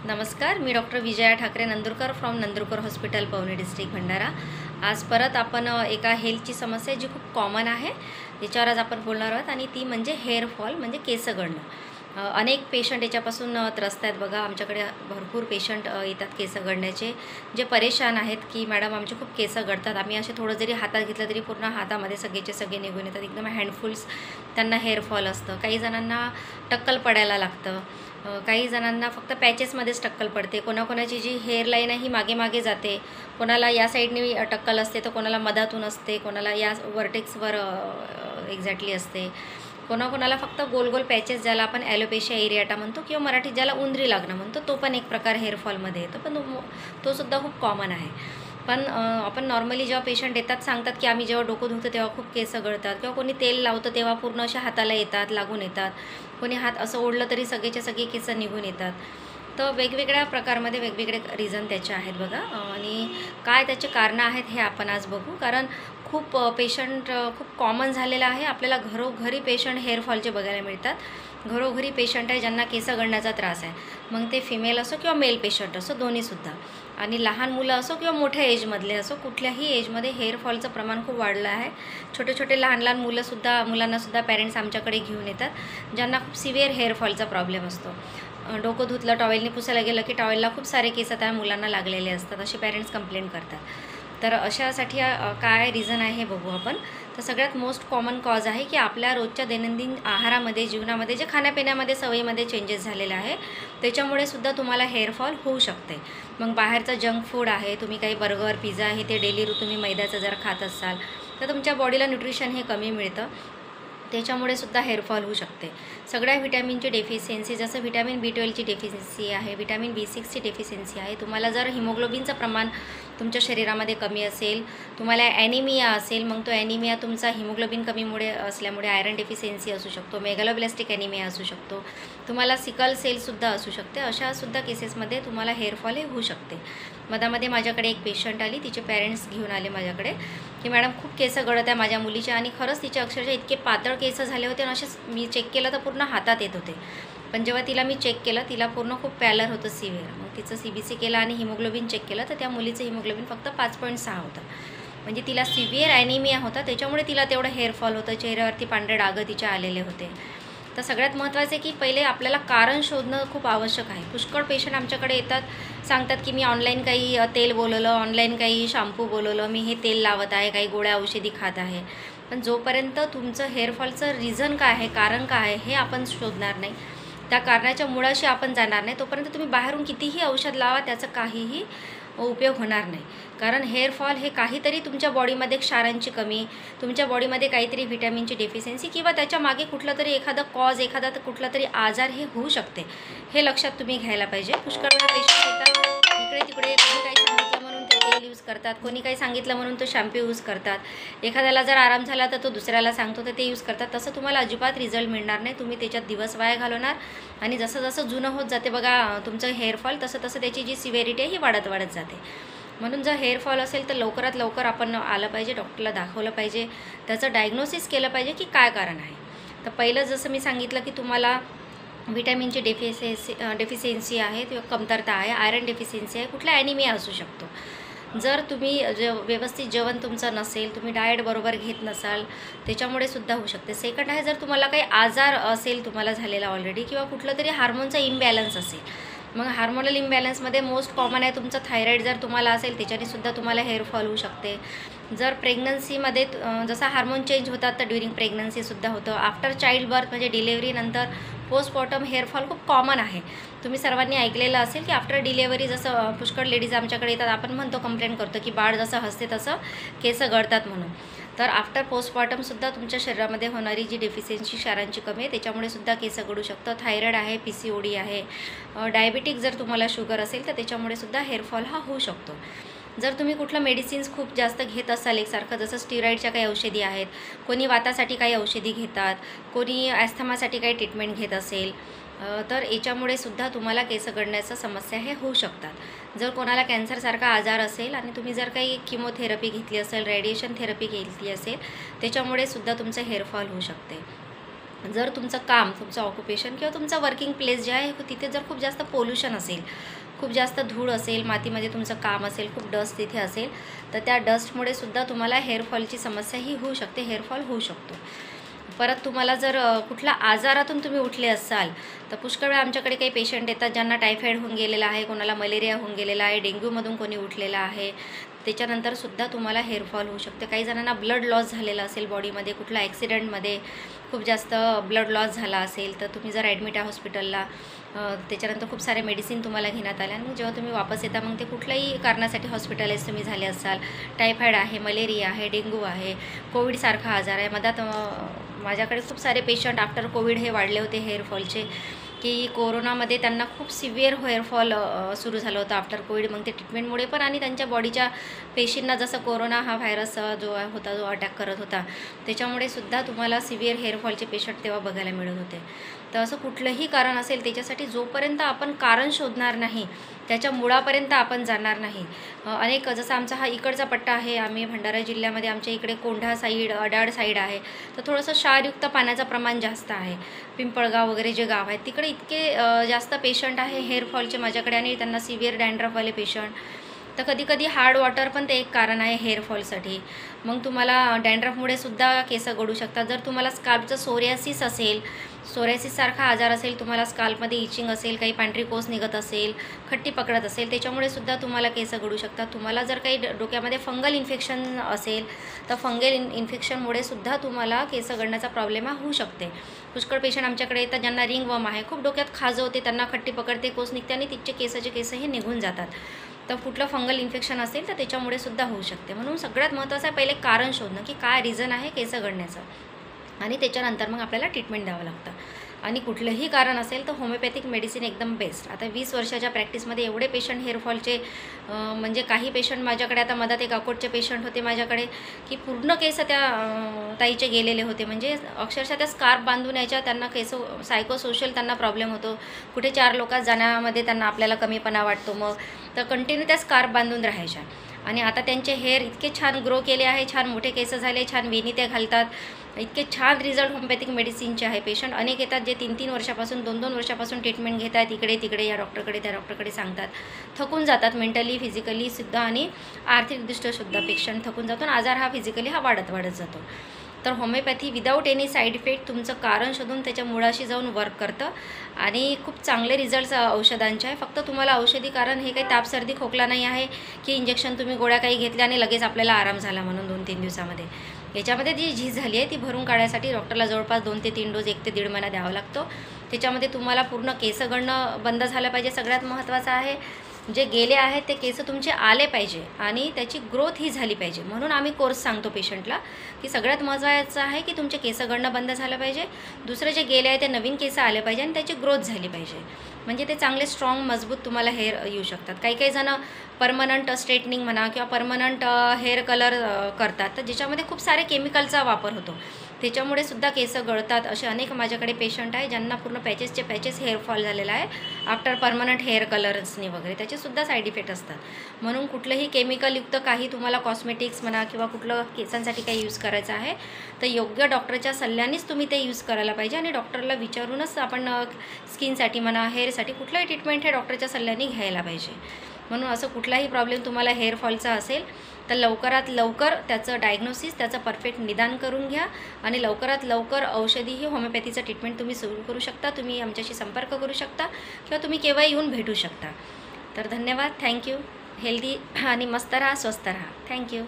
नमस्कार, मी doctor Vijaya Thakre Nandurkar from Nandurkar hospital Pauni district Bhandara. आज परत आपण एका हेल्थची समस्या जी खूप कॉमन आहे याच्यावर आज आपण बोलणार आहोत आणि ती म्हणजे हेअर फॉल म्हणजे केस गळणं। अनेक पेशंट याच्यापासून त्रस्त आहेत। बघा, आमच्याकडे भरपूर पेशंट येतात केस गळण्याचे, जे परेशान आहेत की मॅडम आमचे खूप केस गळतात, आम्ही असे थोडं जरी हातात घेतलं तरी पूर्ण हातामध्ये सगळेचे सगळे निघून येतात, एकदम हँडफुल्स त्यांना हेअर फॉल असतं। काही जणांना टक्कल पडायला लागतं, काही जणांना फक्त पॅचेसमध्येच टक्कल पडते, कोणाकोणाची जी हेअरलाईन आहे ही मागे मागे जाते, कोणाला या साईडने टक्कल असते तर कोणाला मधातून असते, कोणाला या वर्टेक्सवर एक्झॅक्टली असते, कोणाकोणाला फक्त गोल गोल पॅचेस ज्याला आपण ॲलोपेशिया एरियाटा म्हणतो किंवा मराठीत ज्याला उंदरी लागणं म्हणतो तो पण एक प्रकार हेअरफॉलमध्ये येतो, पण तो सुद्धा खूप कॉमन आहे। पण आपण नॉर्मली जेव्हा पेशंट येतात सांगतात की आम्ही जेव्हा डोकं धुतो तेव्हा खूप केस गळतात, किंवा कोणी तेल लावतं तेव्हा पूर्ण अशा हाताला येतात, लागून येतात, कोणी हात असं ओढलं तरी सगळेचे सगळे केस निघून येतात। तर वेगवेगळ्या प्रकारमध्ये वेगवेगळे रिझन त्याचे आहेत बघा, आणि काय त्याचे कारणं आहेत हे आपण आज बघू। कारण खूप पेशंट खूप कॉमन झालेलं आहे, आपल्याला घरोघरी पेशंट हेअरफॉलचे बघायला मिळतात। घरोघरी पेशंट आहे ज्यांना केस गळण्याचा त्रास आहे, मग ते फिमेल असो किंवा मेल पेशंट असो, दोन्हीसुद्धा, आणि लहान मुलं असो किंवा मोठ्या एजमधले असो, कुठल्याही एजमध्ये हेअरफॉलचं प्रमाण खूप वाढलं आहे। छोटे छोटे लहान लहान मुलांनासुद्धा पॅरेंट्स आमच्याकडे घेऊन येतात ज्यांना खूप सिव्हिअर हेअरफॉलचा प्रॉब्लेम असतो। डोकं धुतलं, टॉवेलने पुसायला गेलं की टॉवेलला खूप सारे केस त्या मुलांना लागलेले असतात, असे पॅरेंट्स कंप्लेंट करतात। तर अशासाठी काय रिझन आहे हे बघू आपण। तर सगळ्यात मोस्ट कॉमन कॉज आहे की आपल्या रोजच्या दैनंदिन आहारामध्ये, जीवनामध्ये जे खाण्यापिण्यामध्ये सवयीमध्ये चेंजेस झालेले आहे त्याच्यामुळे सुद्धा तुम्हाला हेअरफॉल होऊ शकते। मग बाहेरचं जंक फूड आहे, तुम्ही काही बर्गर पिझ्झा हे ते डेली तुम्ही मैद्याचं जर खात असाल तर तुमच्या बॉडीला न्यूट्रिशन हे कमी मिळतं, त्याच्यामुळे सुद्धा हेअरफॉल होऊ शकते। सगळ्या व्हिटॅमिनची डेफिशियन्सी, जसं व्हिटॅमिन B12ची डेफिशियन्सी आहे, व्हिटॅमिन B6ची डेफिशियन्सी आहे, तुम्हाला जर हिमोग्लोबिनचं प्रमाण तुमच्या शरीरामध्ये कमी असेल, तुम्हाला ॲनिमिया असेल, मग तो ॲनिमिया तुमचा हिमोग्लोबिन कमीमुळे असल्यामुळे आयरन डेफिशियन्सी असू शकतो, मेगॅलोब्लास्टिक ॲनिमिया असू शकतो, तुम्हाला सिकल सेलसुद्धा असू शकते। अशासुद्धा केसेसमध्ये तुम्हाला हेअरफॉल हे होऊ शकते। मधामध्ये माझ्याकडे एक पेशंट आली, तिचे पेरेंट्स घेऊन आले माझ्याकडे की मॅडम खूप केस गळत आहे माझ्या मुलीचे, आणि खरंच तिचे अक्षरशः इतके पातळ केस झाले होते आणि असेच मी चेक केलं तर पूर्ण हातात येत होते। पण जेव्हा तिला मी चेक केलं, तिला पूर्ण खूप पॅलर होतं, सिव्हिअर। मग तिचं CBC केलं आणि हिमोग्लोबिन चेक केलं तर त्या मुलीचं हिमोग्लोबिन फक्त 5.6 होतं, म्हणजे तिला सिव्हिअर ॲनिमिया होता, त्याच्यामुळे तिला तेवढं हेअरफॉल होतं, चेहऱ्यावरती पांढरे डाग तिच्या आलेले होते। तर सगळ्यात महत्त्वाचं आहे की पहिले आपल्याला कारण शोधणं खूप आवश्यक आहे। पुष्कळ पेशंट आमच्याकडे येतात, सांगतात की मी ऑनलाईन काही तेल बोलवलं, ऑनलाईन काही शॅम्पू बोलवलं, मी हे तेल लावत आहे, काही गोळ्या औषधी खात आहे, पण जोपर्यंत तुमचं हेअरफॉलचं रिझन काय आहे, कारण काय आहे हे आपण शोधणार नाही, त्या कारणाच्या मुळाशी आपण जाणार नाही, तोपर्यंत तुम्ही बाहेरून कितीही औषध लावा त्याचं काहीही उपयोग होणार नाही। कारण हेअरफॉल हे काहीतरी तुमच्या बॉडीमध्ये क्षारांची कमी, तुमच्या बॉडीमध्ये काहीतरी व्हिटॅमिनची डेफिशियन्सी किंवा त्याच्या मागे कुठलं तरी एखादं कॉज, एखादा कुठला तरी आजार हे होऊ शकते, हे लक्षात तुम्ही घ्यायला पाहिजे। पुष्कळ वेळा पेशंट येतात इकडे तिकडे, कोणी काही सांगितलं म्हणून ते तेल यूज करतात, कोणी काही सांगितलं म्हणून तो शॅम्पू यूज करतात, एखाद्याला जर आराम झाला तर तो दुसऱ्याला सांगतो तर ते यूज करतात, तसं तुम्हाला अजिबात रिझल्ट मिळणार नाही, तुम्ही त्याच्यात दिवस वाया घालवणार, आणि जसं जसं जुनं होत जाते बघा तुमचं हेअरफॉल, तसं तसं त्याची जी सिव्हिरिटी आहे ही वाढत वाढत जाते। म्हणून जर हेअरफॉल असेल तर लवकरात लवकर आपण आलं पाहिजे, डॉक्टरला दाखवलं पाहिजे, त्याचं डायग्नोसिस केलं पाहिजे की काय कारण आहे। तर पहिलं जसं मी सांगितलं की तुम्हाला व्हिटॅमिनची डेफिशियन्सी आहे किंवा कमतरता आहे, आयरन डेफिशियन्सी आहे, कुठला ॲनिमिया असू शकतो। जर तुम्ही व्यवस्थित जेवण तुमचं नसेल, तुम्ही डाएट बरोबर घेत नसाल, त्याच्यामुळे सुद्धा होऊ शकते। सेकंड आहे, जर तुम्हाला काही आजार असेल तुम्हाला झालेला ऑलरेडी, किंवा कुठलं तरी हार्मोनचा इम्बॅलन्स असेल, मग हार्मोनल इम्बॅलन्समध्ये मोस्ट कॉमन आहे तुमचं थायरॉईड, जर तुम्हाला असेल त्याच्यानेसुद्धा तुम्हाला हेअरफॉल होऊ शकते। जर प्रेग्नन्सीमध्ये जसा हार्मोन चेंज होतात तर ड्युरिंग प्रेग्नन्सीसुद्धा होतं। आफ्टर चाइल्ड बर्थ म्हणजे डिलेव्हरीनंतर पोस्टमॉर्टम हेअरफॉल खूप कॉमन आहे, तुम्ही सर्वांनी ऐकलेलं असेल की आफ्टर डिलेव्हरी जसं पुष्कळ लेडीज आमच्याकडे येतात, आपण म्हणतो, कंप्लेंट करतो की बाळ जसं हसते तसं केस गळतात म्हणून, तर आफ्टर पोस्टमॉर्टमसुद्धा तुमच्या शरीरामध्ये होणारी जी डेफिशियन्सी क्षारांची कमी आहे त्याच्यामुळे सुद्धा केस गळू शकतं। थायरॉईड आहे, PCOD आहे, डायबिटिक जर तुम्हाला शुगर असेल तर त्याच्यामुळे सुद्धा हेअरफॉल हा होऊ शकतो। जर तुम्ही कुठलं मेडिसिन्स खूप जास्त घेत असाल एकसारखं, जसं स्टिरॉईडच्या काही औषधी आहेत, कोणी वातासाठी काही औषधी घेतात, कोणी ॲस्थमासाठी काही ट्रीटमेंट घेत असेल, तर याच्यामुळे सुद्धा तुम्हाला केस गळण्याच्या समस्या हे होऊ शकतात। जर कोणाला कॅन्सरसारखा आजार असेल आणि तुम्ही जर काही किमोथेरपी घेतली असेल, रेडिएशन थेरपी घेतली असेल, त्याच्यामुळे सुद्धा तुमचं हेअरफॉल होऊ शकते। जर तुमचं काम, तुमचं ऑक्युपेशन किंवा तुमचं वर्किंग प्लेस जे आहे तिथे जर खूप जास्त पोल्युशन असेल, खूप जास्त धूळ असेल, मातीमध्ये तुमचं काम असेल, खूप डस्ट तिथे असेल, तर त्या डस्टमुळे सुद्धा तुम्हाला हेअरफॉलची समस्या ही होऊ शकते, हेअरफॉल होऊ शकतो. परत तुम्हाला जर कुठल्या आजारातून तुम्ही उठले असाल तर पुष्कळ वेळा आमच्याकडे काही पेशंट येतात ज्यांना टायफॉईड होऊन गेलेला आहे, कोणाला मलेरिया होऊन गेलेला आहे, डेंग्यूमधून कोणी उठलेला आहे, त्याच्यानंतरसुद्धा तुम्हाला हेअरफॉल होऊ शकते. काही जणांना ब्लड लॉस झालेला असेल बॉडीमध्ये, कुठल्या ॲक्सिडेंटमध्ये खूप जास्त ब्लड लॉस झाला असेल तर तुम्ही जर ॲडमिट आहे हॉस्पिटलला, त्याच्यानंतर खूप सारे मेडिसिन तुम्हाला घेण्यात आल्या आणि जेव्हा तुम्ही वापस येता मग ते कुठल्याही कारणासाठी हॉस्पिटलाइज तुम्ही झाले असाल, टायफॉईड आहे, मलेरिया आहे, डेंग्यू आहे, कोविडसारखा आजार आहे. मधात माझ्याकडे खूप सारे पेशंट आफ्टर कोविड हे वाढले होते हेअरफॉलचे, की कोरोनामध्ये त्यांना खूप सिव्हिअर हेअरफॉल सुरू झालं होतं आफ्टर कोविड. मग ते ट्रीटमेंटमुळे पण आणि त्यांच्या बॉडीच्या पेशींना जसं कोरोना हा व्हायरस जो होता, जो अटॅक करत होता, त्याच्यामुळे सुद्धा तुम्हाला सिव्हिअर हेअरफॉलचे पेशंट तेव्हा बघायला मिळत होते. तर असं कुठलंही कारण असेल त्याच्यासाठी जोपर्यंत आपण कारण शोधणार नाही, त्याच्या मुळापर्यंत आपण जाणार नाही. अनेक जसं आमचा हा इकडचा पट्टा आहे, आम्ही भंडारा जिल्ह्यामध्ये आमच्या इकडे कोंढा साईड, अडाड साईड आहे, तर थोडंसं क्षारयुक्त पाण्याचं प्रमाण जास्त आहे. पिंपळगाव वगैरे जे गाव आहेत तिकडे इतके जास्त पेशंट आहे हेअरफॉलचे माझ्याकडे आणि त्यांना सिव्हिअर डॅन्ड्रफवाले पेशंट. तर कधीकधी हार्ड वॉटर पण ते एक कारण आहे हेअरफॉलसाठी. मग तुम्हाला डॅन्ड्रफमुळे सुद्धा केस गळू शकतात. जर तुम्हाला स्काल्पचं सोरियासिस असेल, सोरियासिससारखा आजार असेल, तुम्हाला स्काल्पमध्ये इचिंग असेल, काही पांढरी कोस निघत असेल, खट्टी पकडत असेल, त्याच्यामुळे सुद्धा तुम्हाला केस गळू शकतात. तुम्हाला जर काही डोक्यामध्ये फंगल इन्फेक्शन असेल तर फंगल इन्फेक्शनमुळे सुद्धा तुम्हाला केस गळण्याचा प्रॉब्लेम होऊ शकते. पुष्कळ पेशंट आमच्याकडे येतात ज्यांना रिंगवर्म आहे, खूप डोक्यात खाजवते, त्यांना खट्टी पकडते, कोस निघते आणि तिचे केस हे निघून जातात. तर कुठलं फंगल इन्फेक्शन असेल तर त्याच्यामुळे सुद्धा होऊ शकते. म्हणून सगळ्यात महत्त्वाचं आहे पहिले कारण शोधणं की काय रिझन आहे केस गळण्याचं, आणि त्याच्यानंतर मग आपल्याला ट्रीटमेंट द्यावं लागतं. आणि कुठलंही कारण असेल तर होमिओपॅथिक मेडिसिन एकदम बेस्ट. आता 20 वर्षाच्या प्रॅक्टिसमध्ये एवढे पेशंट हेअरफॉलचे, म्हणजे काही पेशंट माझ्याकडे, आता मधात एक अकोटचे पेशंट होते माझ्याकडे की पूर्ण केस त्या ताईचे गेलेले होते, म्हणजे अक्षरशः त्या स्कार्फ बांधून यायच्या, त्यांना केस सायकोसोशल त्यांना प्रॉब्लेम होतो, कुठे 4 लोकात जाण्यामध्ये त्यांना आपल्याला कमीपणा वाटतो, मग तर कंटिन्यू त्या स्कार्फ बांधून राहायच्या. आणि आता त्यांचे हेअर इतके छान ग्रो केले आहे, छान मोठे केस झाले, छान वेणी ते घालतात, इतके छान रिझल्ट होमिओपॅथिक मेडिसिनचे आहे. पेशंट अनेक येतात जे 3-3 वर्षापासून, 2-2 वर्षापासून ट्रीटमेंट घेत आहेत, इकडे तिकडे या डॉक्टरकडे त्या डॉक्टरकडे सांगतात, थकून जातात मेंटली, फिजिकली सुद्धा आणि आर्थिकदृष्ट्यासुद्धा पेशंट थकून जातो आणि आजार हा फिजिकली हा वाढत जातो. तर homeopathy without any side effect तुमचं कारण शोधून त्याच्या मुळाशी जाऊन वर्क करतं आणि खूप चांगले रिझल्ट्स औषधांचे आहे. फक्त तुम्हाला औषधी कारण हे काही ताप, सर्दी, खोकला नाही आहे की इंजेक्शन तुम्ही गोळ्या काही घेतल्या आणि लगेच आपल्याला आराम झाला म्हणून 2-3 दिवसामध्ये. याच्यामध्ये जी झीज झाली आहे ती भरून काढण्यासाठी डॉक्टरला जवळपास 2 ते 3 डोस 1 ते 1.5 महिना द्यावा लागतो. त्याच्यामध्ये तुम्हाला पूर्ण केस गळणं बंद झालं पाहिजे, सगळ्यात महत्त्वाचं आहे. जे गेले आहेत ते केस तुमचे आले पाहिजे आणि त्याची ग्रोथ ही झाली पाहिजे. म्हणून आम्ही कोर्स सांगतो पेशंटला की सगळ्यात महत्त्वाचं आहे की तुमचे केस गळणं बंद झालं पाहिजे, दुसरं जे गेले आहे ते नवीन केस आले पाहिजे आणि त्याची ग्रोथ झाली पाहिजे, म्हणजे ते चांगले स्ट्रॉंग मजबूत तुम्हाला हेअर येऊ शकतात. काही जण परमनंट स्ट्रेटनिंग म्हणा किंवा परमनंट हेअर कलर करतात, तर ज्याच्यामध्ये खूप सारे केमिकलचा वापर होतो, त्याच्यामुळे सुद्धा केस गळतात. असे अनेक माझ्याकडे पेशंट आहे ज्यांना पूर्ण पॅचेसचे पॅचेस हेअरफॉल झालेला आहे आफ्टर परमनंट हेअर कलर्सनी वगैरे, त्याचेसुद्धा साईड इफेक्ट असतात. म्हणून कुठलंही केमिकलयुक्त काही तुम्हाला कॉस्मेटिक्स म्हणा किंवा कुठलं केसांसाठी काही यूज करायचं आहे तर योग्य डॉक्टरच्या सल्ल्यानेच तुम्ही ते यूज करायला पाहिजे आणि डॉक्टरला विचारूनच आपण स्किनसाठी म्हणा, हेअरसाठी कुठलंही ट्रीटमेंट हे डॉक्टरच्या सल्ल्याने घ्यायला पाहिजे. म्हणून असं कुठलाही प्रॉब्लेम तुम्हाला हेअरफॉलचा असेल तर लवकरात लवकर त्याचं डायग्नोसिस, त्याचं परफेक्ट निदान करून घ्या आणि लवकरात लवकर औषधीही होमिओपॅथीचं ट्रीटमेंट तुम्ही सुरू करू शकता. तुम्ही आमच्याशी संपर्क करू शकता किंवा तुम्ही केव्हाही येऊन भेटू शकता. तर धन्यवाद, थँक्यू. हेल्दी आणि मस्त राहा, स्वस्थ राहा. थँक्यू.